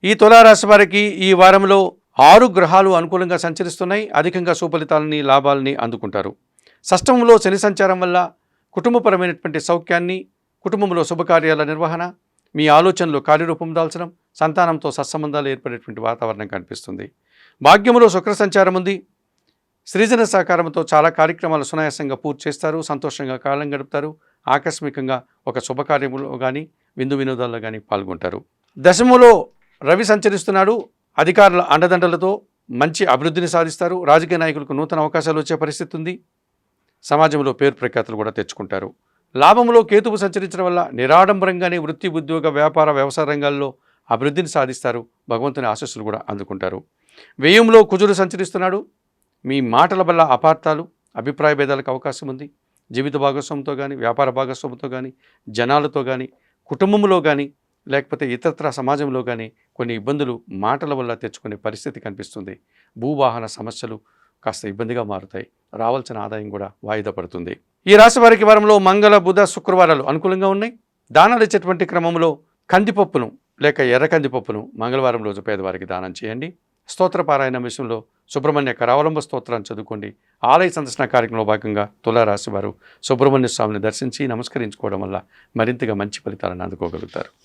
ఈ తులారాశి వారికి ఈ వారంలో 6 గ్రహాలు అనుకూలంగా సంచరిస్తున్నాయి. అధికంగా సుఫలితాలని లాభాలని అందుకుంటారు. షష్టమంలో శని సంచారం వల్ల కుటుంబపరమైనటువంటి సౌఖ్యాన్ని, కుటుంబంలో శుభకార్యాల నిర్వహణ, మీ ఆలోచనలు కార్యరూపం దాల్చడం, సంతానంతో సత్సంబంధాలు ఏర్పడేటువంటి వాతావరణం కనిపిస్తుంది. భాగ్యములో శుక్ర సంచారం ఉంది. సృజన సహకారంతో చాలా కార్యక్రమాలు సునాయాసంగా పూర్తి చేస్తారు. సంతోషంగా కాలం గడుపుతారు. ఆకస్మికంగా ఒక శుభకార్యములో కానీ విందు వినోదాల్లో కానీ పాల్గొంటారు. దశమంలో రవి సంచరిస్తున్నాడు. అధికారుల అండదండలతో మంచి అభివృద్ధిని సాధిస్తారు. రాజకీయ నాయకులకు నూతన అవకాశాలు వచ్చే పరిస్థితి ఉంది. సమాజంలో పేరు ప్రఖ్యాతులు కూడా తెచ్చుకుంటారు. లాభంలో కేతువు సంచరించడం వల్ల నిరాడంబరంగానే వృత్తి, ఉద్యోగ, వ్యాపార, వ్యవసాయ రంగాల్లో అభివృద్ధిని సాధిస్తారు. భగవంతుని ఆశీస్సులు కూడా అందుకుంటారు. వ్యయంలో కుజుడు సంచరిస్తున్నాడు. మీ మాటల వల్ల అపార్థాలు, అభిప్రాయ భేదాలకు అవకాశం ఉంది. జీవిత భాగస్వామితో కానీ, వ్యాపార భాగస్వామితో కానీ, జనాలతో కానీ, కుటుంబంలో కానీ, లేకపోతే ఇతరత్ర సమాజంలో కానీ కొన్ని ఇబ్బందులు మాటల వల్ల తెచ్చుకునే పరిస్థితి కనిపిస్తుంది. భూవాహన సమస్యలు కాస్త ఇబ్బందిగా మారుతాయి. రావాల్సిన ఆదాయం కూడా వాయిదా పడుతుంది. ఈ రాశి వారికి వారంలో మంగళ, బుధ, శుక్రవారాలు అనుకూలంగా ఉన్నాయి. దానాలు ఇచ్చేటువంటి క్రమంలో కందిపప్పును లేక ఎర్ర కందిపప్పును మంగళవారం రోజు పేదవారికి దానం చేయండి. స్తోత్ర పారాయణ విషయంలో సుబ్రహ్మణ్య కరావలంబ స్తోత్రాన్ని చదువుకోండి. ఆలయ సందర్శన కార్యక్రమంలో భాగంగా తులారాశి వారు సుబ్రహ్మణ్య స్వామిని దర్శించి నమస్కరించుకోవడం వల్ల మరింతగా మంచి ఫలితాలను అందుకోగలుగుతారు.